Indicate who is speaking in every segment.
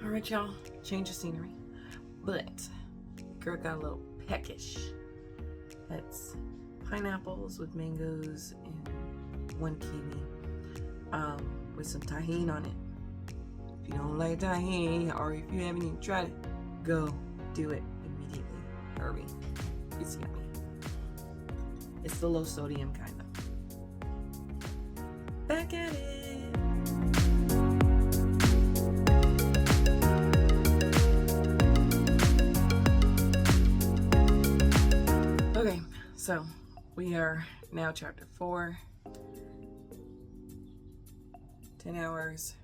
Speaker 1: Alright, y'all, change of scenery. But girl got a little peckish. That's pineapples with mangoes and one kiwi, with some tahini on it. If you don't like tahini, or if you haven't even tried it, go do it immediately. Hurry. It's yummy. It's the low sodium kind of. Back at it. Okay, so we are now chapter 4. 10 hours,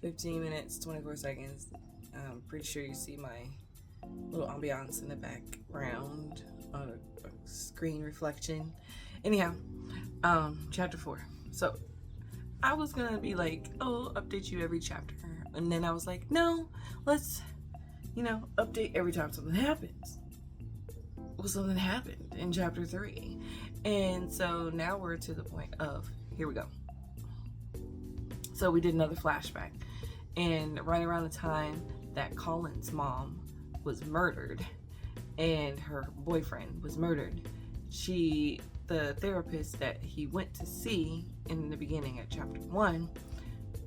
Speaker 1: 15 minutes, 24 seconds. I'm pretty sure you see my little ambiance in the background, a screen reflection. Anyhow, chapter 4. So I was gonna be like, oh, update you every chapter. And then I was like, no, let's, update every time something happens. Well, something happened in chapter 3. And so now we're to the point of, here we go. So we did another flashback. And right around the time that Colin's mom was murdered and her boyfriend was murdered, the therapist that he went to see in the beginning of chapter 1,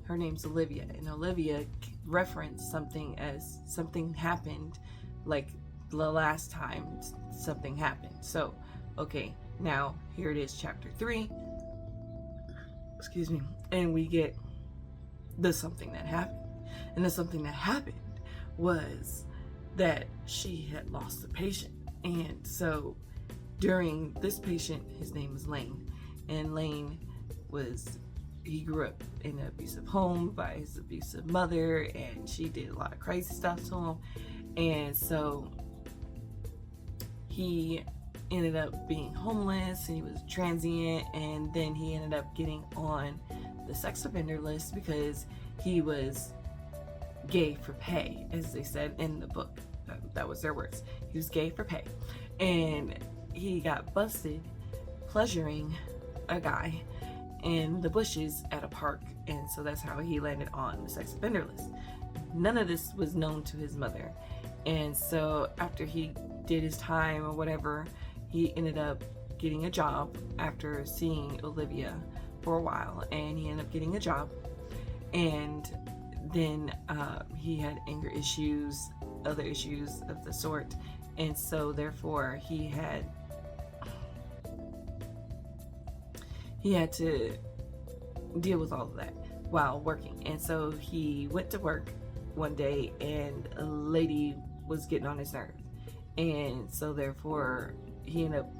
Speaker 1: her name's Olivia. And Olivia referenced something as something happened, like the last time something happened. So, okay, now here it is, chapter 3. Excuse me. And we get the something that happened. And the something that happened was that she had lost a patient. And so during this patient, his name was Lane. And Lane he grew up in an abusive home by his abusive mother, and she did a lot of crazy stuff to him. And so he ended up being homeless, and he was transient, and then he ended up getting on the sex offender list because he was gay for pay, as they said in the book. That was their words. He was gay for pay. And he got busted pleasuring a guy in the bushes at a park, and so that's how he landed on the sex offender list. None of this was known to his mother. And so after he did his time or whatever, he ended up getting a job after seeing Olivia for a while, and he ended up getting a job. And then he had anger issues, other issues of the sort, and so therefore he had to deal with all of that while working. And so he went to work one day, and a lady was getting on his nerves, and so therefore he ended up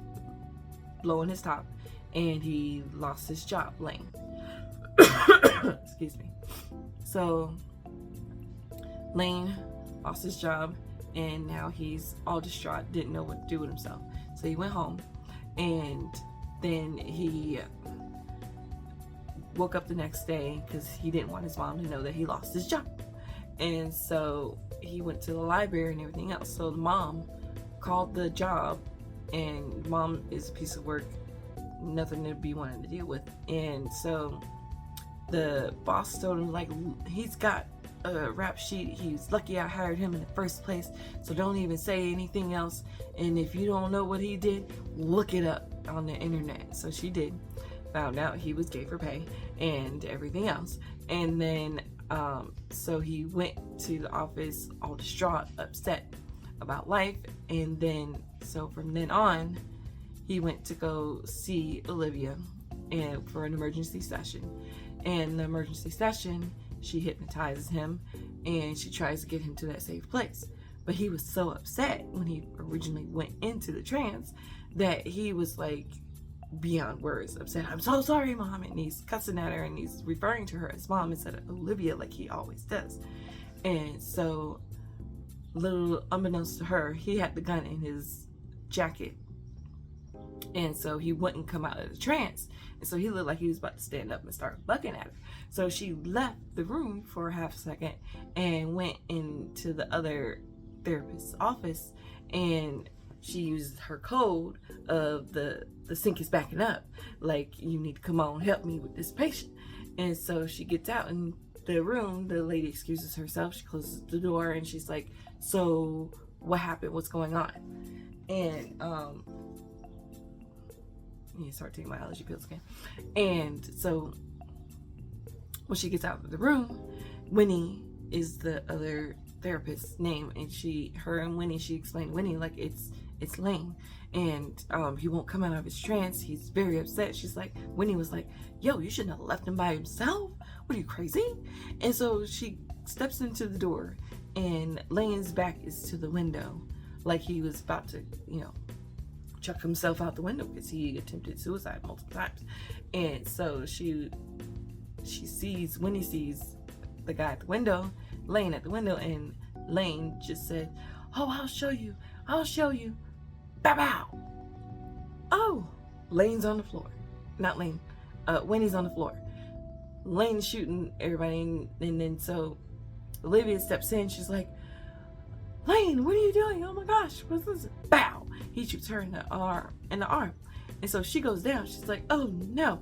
Speaker 1: blowing his top, and he lost his job, Lane. Excuse me. So Lane lost his job, and now he's all distraught, didn't know what to do with himself. So he went home, and then he woke up the next day because he didn't want his mom to know that he lost his job. And so he went to the library and everything else. So the mom called the job, and mom is a piece of work, nothing to be wanting to deal with. And so the boss told him, like, he's got a rap sheet. He's lucky I hired him in the first place, so don't even say anything else. And if you don't know what he did, look it up on the internet. So she did, found out he was gay for pay and everything else. And then so he went to the office all distraught, upset about life. And then so from then on, he went to go see Olivia and for an emergency session. And the emergency session, she hypnotizes him, and she tries to get him to that safe place. But he was so upset when he originally went into the trance that he was like beyond words upset. I'm so sorry, Mom. And he's cussing at her, and he's referring to her as Mom instead of Olivia, like he always does. And so, little unbeknownst to her, he had the gun in his jacket. And so he wouldn't come out of the trance. And so he looked like he was about to stand up and start bucking at her. So she left the room for a half a second and went into the other therapist's office, and she used her code of the sink is backing up. Like, you need to come on, help me with this patient. And so she gets out and the room, the lady excuses herself. She closes the door and she's like, so what happened? What's going on? And you start taking my allergy pills again. And so when she gets out of the room, Winnie is the other therapist's name, and her and Winnie, she explained Winnie like it's Lane, and he won't come out of his trance. He's very upset. She's like, Winnie was like, yo, you shouldn't have left him by himself. What are you, crazy? And so she steps into the door, and Lane's back is to the window, like he was about to, chuck himself out the window because he attempted suicide multiple times. And so Winnie sees the guy at the window, Lane at the window, and Lane just said, oh, I'll show you. Bow bow. Oh, Lane's on the floor. Not Lane. Winnie's on the floor. Lane's shooting everybody, and then so Olivia steps in. She's like, Lane, what are you doing? Oh my gosh, what's this? Bow. He shoots her in the arm. And so she goes down. She's like, oh no.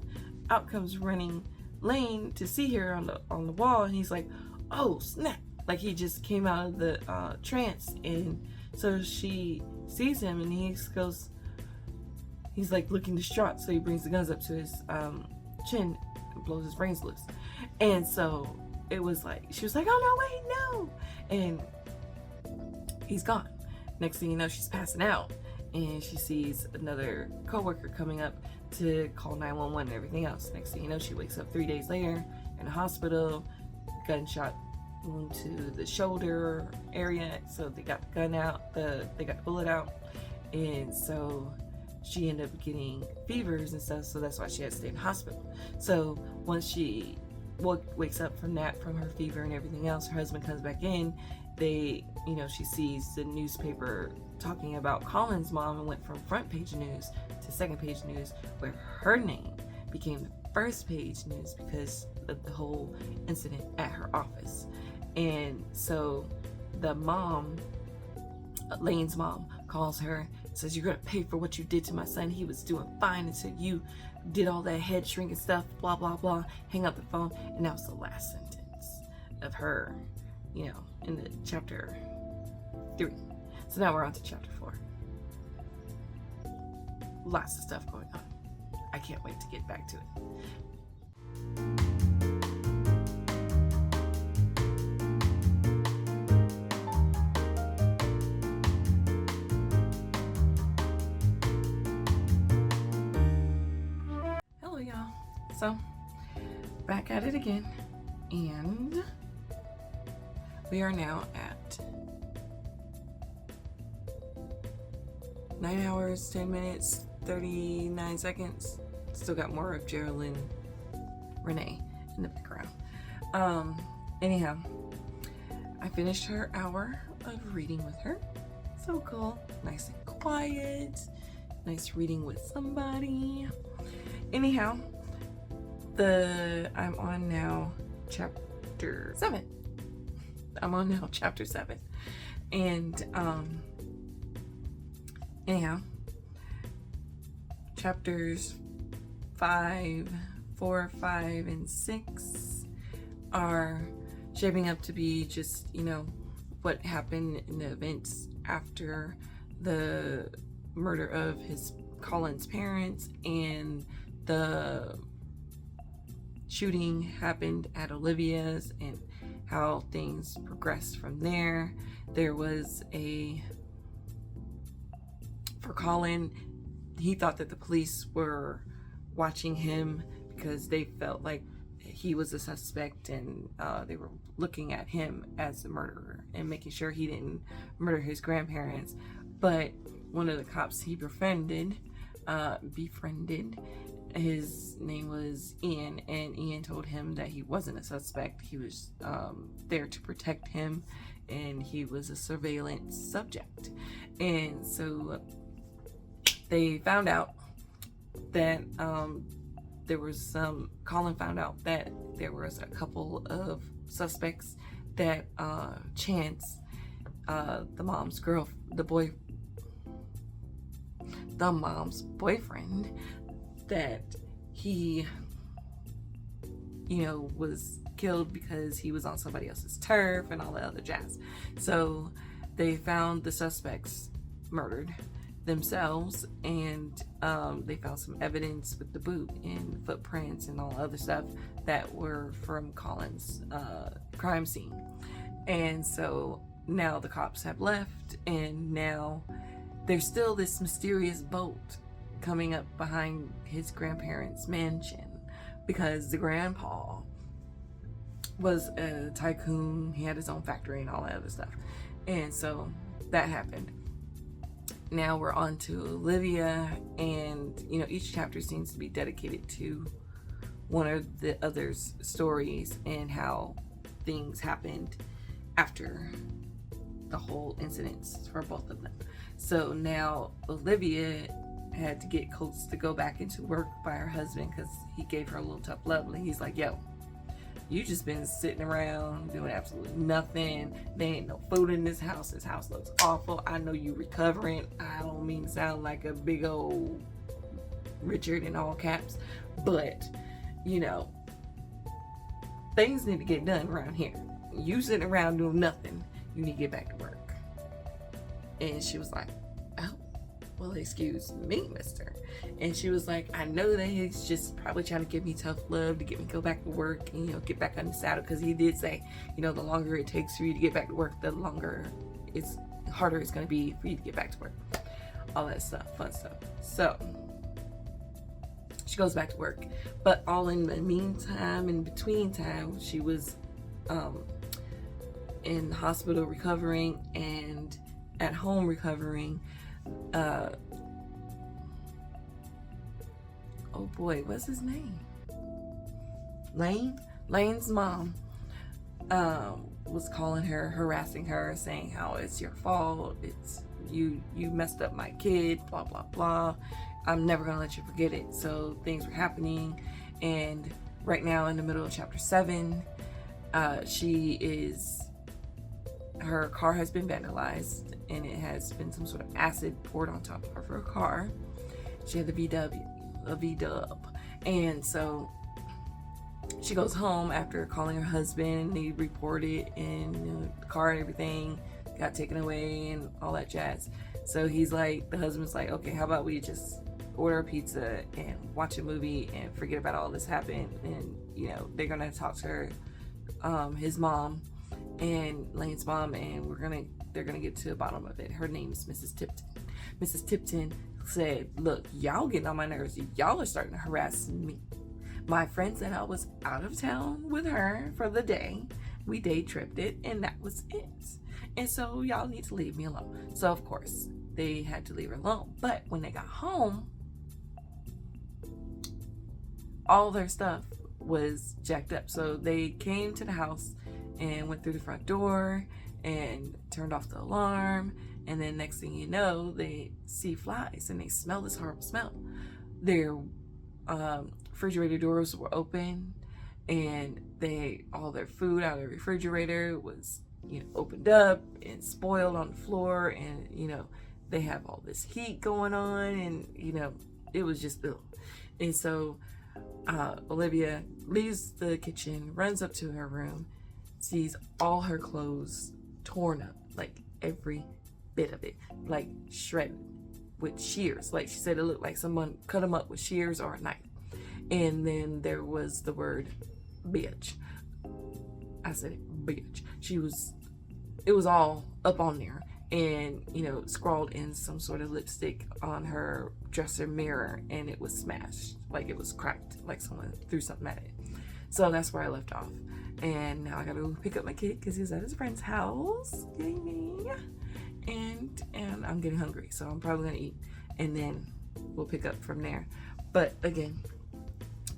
Speaker 1: Out comes running Lane to see her on the wall, and he's like, oh snap. Like he just came out of the trance. And so she sees him, and he's like looking distraught. So he brings the guns up to his chin and blows his brains loose. And so it was like, she was like, oh no, wait, no. And he's gone. Next thing you know, she's passing out, and she sees another coworker coming up to call 911 and everything else. Next thing you know, she wakes up 3 days later in a hospital, gunshot wound to the shoulder area. So they got the gun out, they got the bullet out, and so she ended up getting fevers and stuff. So that's why she had to stay in the hospital. So once she wakes up from her fever and everything else, her husband comes back in. She sees the newspaper talking about Colin's mom, and went from front page news to second page news, where her name became the first page news because of the whole incident at her office. And so the mom, Lane's mom, calls her, says, you're gonna pay for what you did to my son. He was doing fine until you did all that head shrinking stuff, blah blah blah. Hang up the phone. And that was the last sentence of her, in the chapter 3. So now we're on to chapter 4. Lots of stuff going on. I can't wait to get back to it. Hello, y'all. So, back at it again, and we are now at 9 hours, 10 minutes, 39 seconds. Still got more of Geraldine Renee in the background. Anyhow, I finished her hour of reading with her. So cool. Nice and quiet. Nice reading with somebody. Anyhow, I'm on now chapter 7. And anyhow, chapters 4, 5, and 6 are shaping up to be just, what happened in the events after the murder of Colin's parents, and the shooting happened at Olivia's, and how things progressed from there. There was for Colin, he thought that the police were watching him because they felt like he was a suspect, and they were looking at him as the murderer and making sure he didn't murder his grandparents. But one of the cops he befriended, his name was Ian, and Ian told him that he wasn't a suspect. He was there to protect him, and he was a surveillance subject. And so they found out that Colin found out that there was a couple of suspects that Chance, the mom's boyfriend, that he was killed because he was on somebody else's turf and all that other jazz. So they found the suspects murdered themselves, and they found some evidence with the boot and footprints and all other stuff that were from Colin's crime scene. And so now the cops have left, and now there's still this mysterious boat coming up behind his grandparents' mansion, because the grandpa was a tycoon. He had his own factory and all that other stuff. And so that happened. Now we're on to Olivia, and each chapter seems to be dedicated to one of the other's stories and how things happened after the whole incidents for both of them. So now Olivia had to get Coates to go back into work by her husband because he gave her a little tough love. And he's like, yo, you just been sitting around doing absolutely nothing. There ain't no food in this house. This house looks awful. I know you recovering. I don't mean to sound like a big old Richard in all caps, but things need to get done around here. You sitting around doing nothing. You need to get back to work. And she was like, oh, well, excuse me, mister. And she was like, I know that he's just probably trying to give me tough love to get me to go back to work and, get back on the saddle. Because he did say, the longer it takes for you to get back to work, the harder it's going to be for you to get back to work. All that stuff, fun stuff. So she goes back to work. But all in the meantime, in between time, she was in the hospital recovering and at home recovering. Oh boy, what's his name? Lane's mom was calling her, harassing her, saying how it's your fault, it's you messed up my kid, blah blah blah. I'm never gonna let you forget it. So things were happening, and right now in the middle of chapter 7, her car has been vandalized, and it has been some sort of acid poured on top of her car. She had a V-dub. And so she goes home after calling her husband. They reported, and the car and everything got taken away and all that jazz. So the husband's like, okay, how about we just order a pizza and watch a movie and forget about all this happened. And, they're going to talk to her, his mom, and Lane's mom, and they're gonna get to the bottom of it. Her name is Mrs. Tipton. Mrs. Tipton said, look, y'all getting on my nerves. Y'all are starting to harass me. My friend said I was out of town with her for the day. We day tripped it, and that was it. And so y'all need to leave me alone. So of course they had to leave her alone. But when they got home, all their stuff was jacked up. So they came to the house and went through the front door and turned off the alarm, and then next thing you know, they see flies and they smell this horrible smell. Their refrigerator doors were open, and all their food out of the refrigerator was opened up and spoiled on the floor, and they have all this heat going on, and it was just ill. And so Olivia leaves the kitchen, runs up to her room, sees all her clothes torn up, like every bit of it, like shredded with shears. Like she said, it looked like someone cut them up with shears or a knife. And then there was the word bitch. I said bitch. It was all up on there, and scrawled in some sort of lipstick on her dresser mirror, and it was smashed, like it was cracked, like someone threw something at it. So that's where I left off. And now I gotta go pick up my kid because he's at his friend's house. Yay me. And I'm getting hungry, so I'm probably gonna eat, and then we'll pick up from there. But again,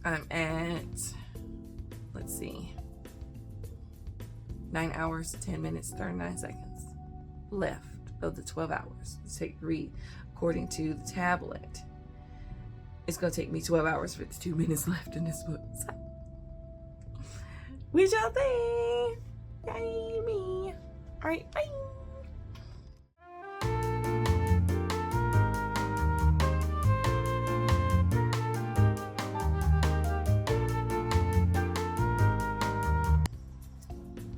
Speaker 1: I'm at, let's see, 9 hours, 10 minutes, 39 seconds left of the 12 hours to take to read. According to the tablet, it's gonna take me 12 hours, 52 minutes left in this book. So, we shall see. Yay me. All right, bye.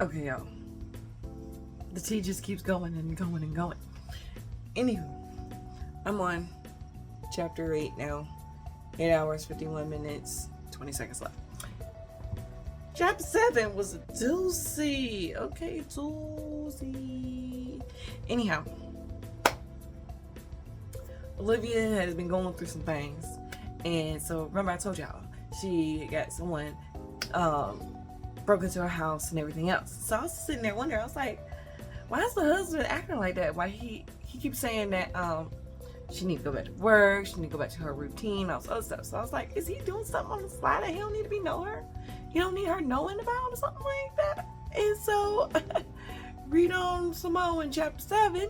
Speaker 1: Okay, y'all. The tea just keeps going and going and going. Anywho, I'm on chapter 8 now. 8 hours, 51 minutes, 20 seconds left. Chapter 7 was a doozy. Okay, doozy. Anyhow, Olivia has been going through some things. And so, remember I told y'all, she got someone broke into her house and everything else. So I was sitting there wondering, I was like, why is the husband acting like that? Why he keeps saying that she need to go back to work, she need to go back to her routine, all this other stuff. So I was like, is he doing something on the side that he don't need to be know her? He don't need her knowing about or something like that? And so read on some more in chapter 7.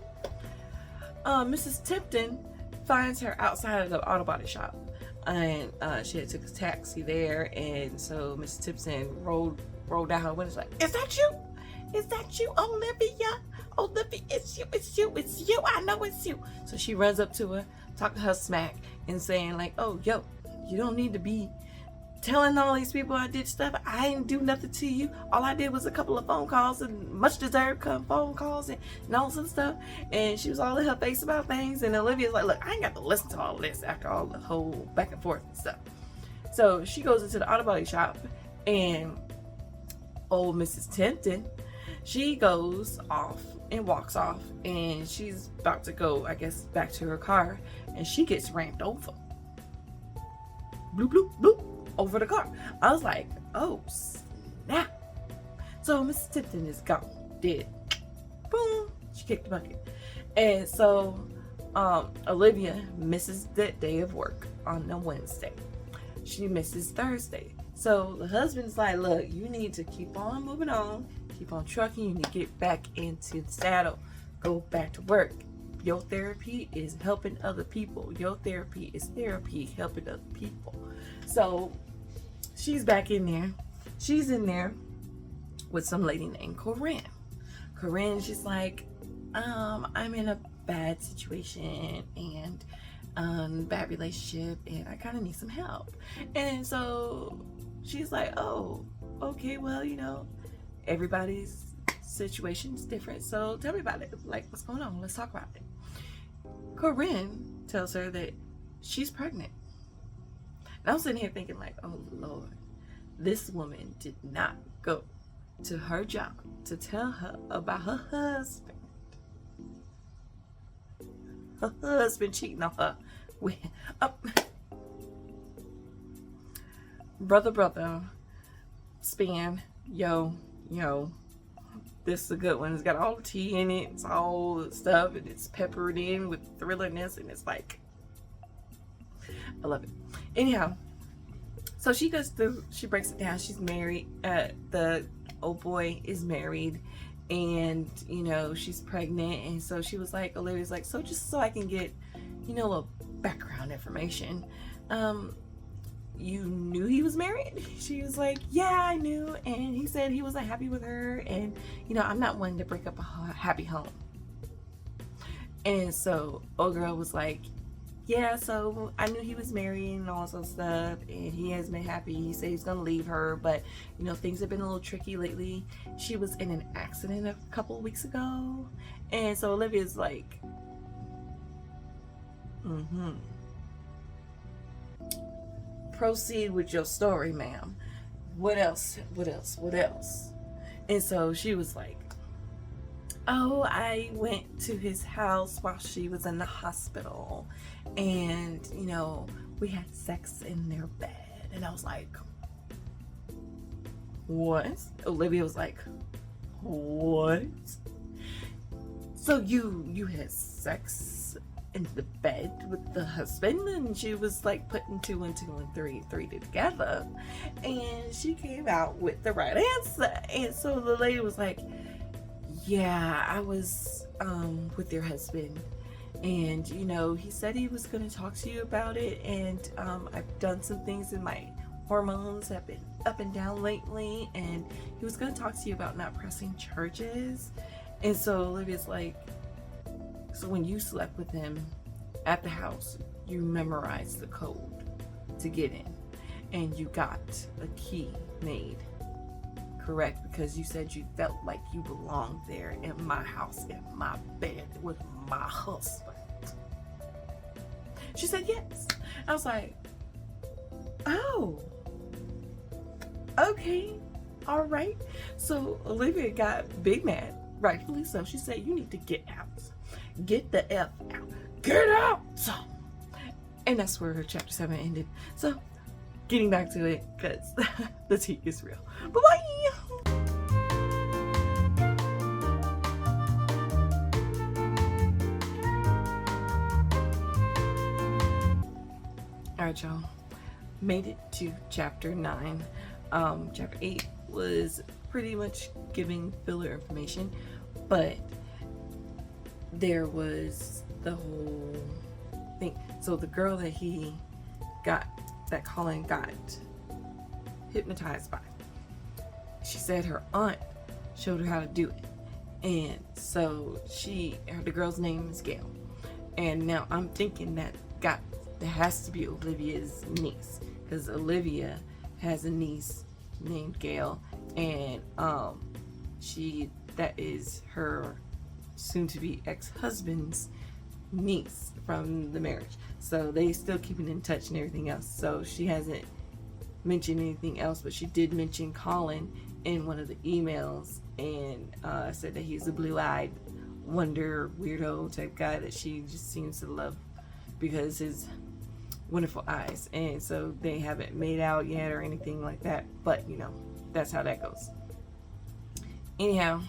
Speaker 1: Mrs. Tipton finds her outside of the auto body shop. And she had took a taxi there, and so Mrs. Tipton rolled down her window. Like, is that you? Is that you, Olivia? Olivia, it's you. I know it's you. So she runs up to her, talking her smack, and saying like, oh, yo, you don't need to be telling all these people I did stuff. I didn't do nothing to you. All I did was a couple of phone calls, and much deserved phone calls and all sorts of stuff. And she was all in her face about things. And Olivia's like, look, I ain't got to listen to all this after all the whole back and forth and stuff. So she goes into the auto body shop, and old Mrs. Tipton, she goes off and walks off, and she's about to go, I guess, back to her car, and she gets rammed over. Bloop, bloop, bloop, over the car. I was like, oh, snap. So Mrs. Tipton is gone, dead. Boom, she kicked the bucket. And so Olivia misses that day of work on a Wednesday. She misses Thursday. So the husband's like, look, you need to keep on moving on, keep on trucking, you need to get back into the saddle, go back to work. Your therapy is helping other people. Your therapy is therapy helping other people. So she's back in there. She's in there with some lady named Corinne. Corinne's just like, I'm in a bad situation and bad relationship, and I kind of need some help. And so she's like, oh, okay, well, you know, everybody's situation is different, so tell me about it. Like, what's going on? Let's talk about it. Corinne tells her that she's pregnant. And I'm sitting here thinking like, oh Lord, this woman did not go to her job to tell her about her husband. Her husband cheating on her with brother span, yo, this is a good one. It's got all the tea in it, it's all the stuff, and it's peppered in with thrillerness, and it's like, I love it. Anyhow, so she goes through, she breaks it down. She's married, the old boy is married, and you know, she's pregnant. And so she was like, Olivia's like, so just so I can get, you know, a little background information, you knew he was married? She was like, yeah, I knew, and he said he wasn't happy with her, and you know, I'm not one to break up a happy home. And so old girl was like, yeah, so I knew he was married and all sorts of stuff, and he hasn't been happy. He said he's gonna leave her, but you know, things have been a little tricky lately. She was in an accident a couple of weeks ago, and so Olivia's like, proceed with your story, ma'am. What else? And so she was like, oh, I went to his house while she was in the hospital, and you know, we had sex in their bed. And I was like, what? Olivia was like, what? So you had sex in the bed with the husband? And she was like putting 2 and 2 and 3 together, and she came out with the right answer. And so the lady was like, yeah, I was with your husband, and you know, he said he was going to talk to you about it, and I've done some things, and my hormones have been up and down lately, and he was going to talk to you about not pressing charges. And so Olivia's like, so when you slept with him at the house, you memorized the code to get in, and you got a key made, correct because you said you felt like you belonged there in my house, in my bed with my husband. She said yes. I was like, oh, okay, all right. So Olivia got big mad, rightfully so. She said, you need to get out. Get the F out. Get out! And that's where her chapter 7 ended. So, getting back to it, because the tea is real. Bye-bye! Alright, y'all. Made it to chapter 9. Chapter 8 was pretty much giving filler information, but there was the whole thing. So the girl that Colin got hypnotized by, she said her aunt showed her how to do it. And so the girl's name is Gail. And now I'm thinking that has to be Olivia's niece, because Olivia has a niece named Gail, and that is her soon-to-be ex-husband's niece from the marriage. So they still keeping in touch and everything else. So she hasn't mentioned anything else, but she did mention Colin in one of the emails, and said that he's a blue-eyed wonder weirdo type guy that she just seems to love because his wonderful eyes. And so they haven't made out yet or anything like that, but you know, that's how that goes. Anyhow,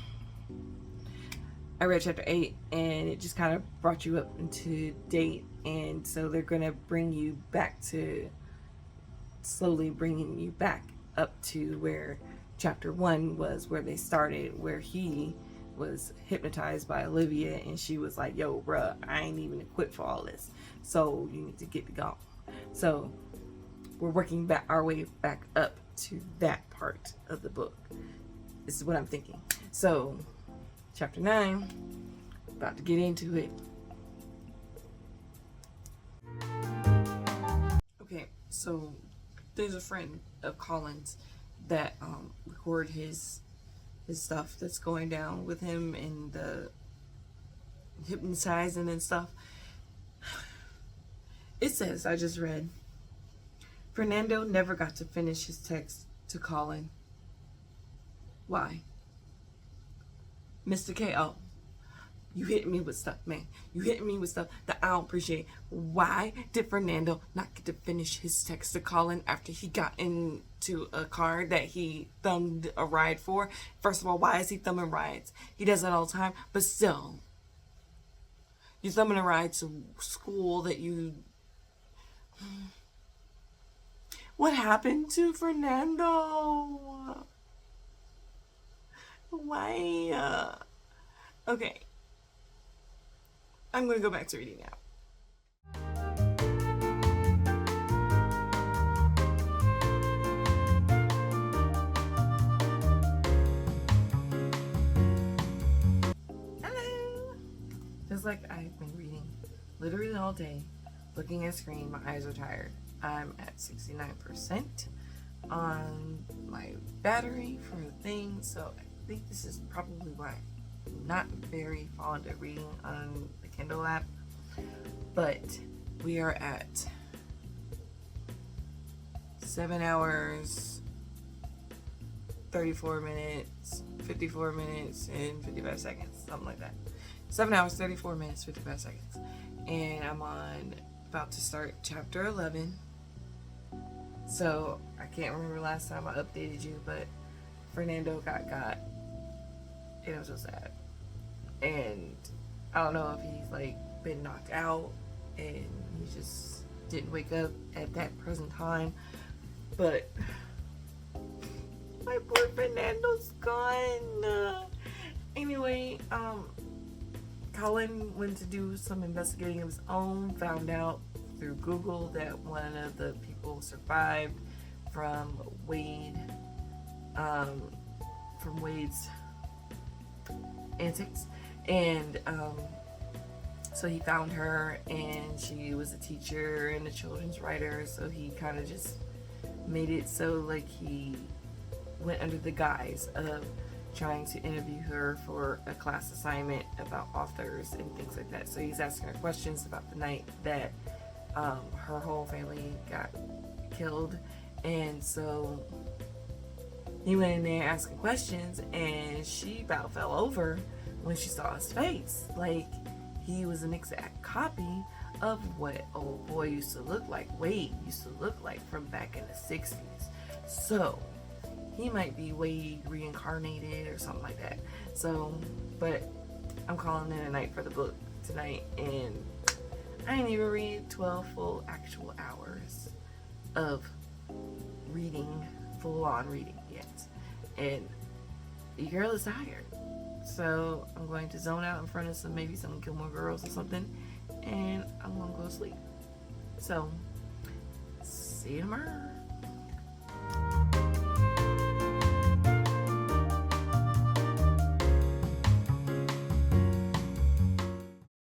Speaker 1: I read chapter 8 and it just kind of brought you up into date, and so they're going to slowly bringing you back up to where chapter 1 was, where they started, where he was hypnotized by Olivia and she was like, yo bruh, I ain't even equipped for all this, so you need to get to go. So we're working our way back up to that part of the book. This is what I'm thinking. So chapter 9, about to get into it. Okay, so there's a friend of Colin's that record his stuff that's going down with him and the hypnotizing and stuff. It says, I just read, Fernando never got to finish his text to Colin. Why? Mr. K, oh, you hitting me with stuff, man. You hitting me with stuff that I don't appreciate. Why did Fernando not get to finish his text to Colin after he got into a car that he thumbed a ride for? First of all, why is he thumbing rides? He does that all the time, but still. You're thumbing a ride to school that you... What happened to Fernando? Why? Okay. I'm going to go back to reading now. Hello! Just like I've been reading literally all day, looking at screen, my eyes are tired. I'm at 69% on my battery for the thing, so I think this is probably why I'm not very fond of reading on the Kindle app. But we are at 7 hours, 34 minutes, 54 minutes, and 55 seconds, something like that. 7 hours, 34 minutes, 55 seconds. And I'm about to start chapter 11. So I can't remember last time I updated you, but Fernando got, and it was so sad. And I don't know if he's like been knocked out and he just didn't wake up at that present time, but my poor Fernando's gone. Anyway, Colin went to do some investigating of his own, found out through Google that one of the people survived from Wade's antics, and so he found her, and she was a teacher and a children's writer, so he kind of just made it so like he went under the guise of trying to interview her for a class assignment about authors and things like that. So he's asking her questions about the night that her whole family got killed. And so he went in there asking questions, and she about fell over when she saw his face. Like, he was an exact copy of what old boy used to look like, Wade used to look like from back in the 60s. So he might be Wade reincarnated or something like that. So, but I'm calling it a night for the book tonight, and I ain't even read 12 full actual hours of reading, full on reading yet. And your girl is tired. So I'm going to zone out in front of maybe some Gilmore Girls or something, and I'm going to go to sleep. So, see you tomorrow.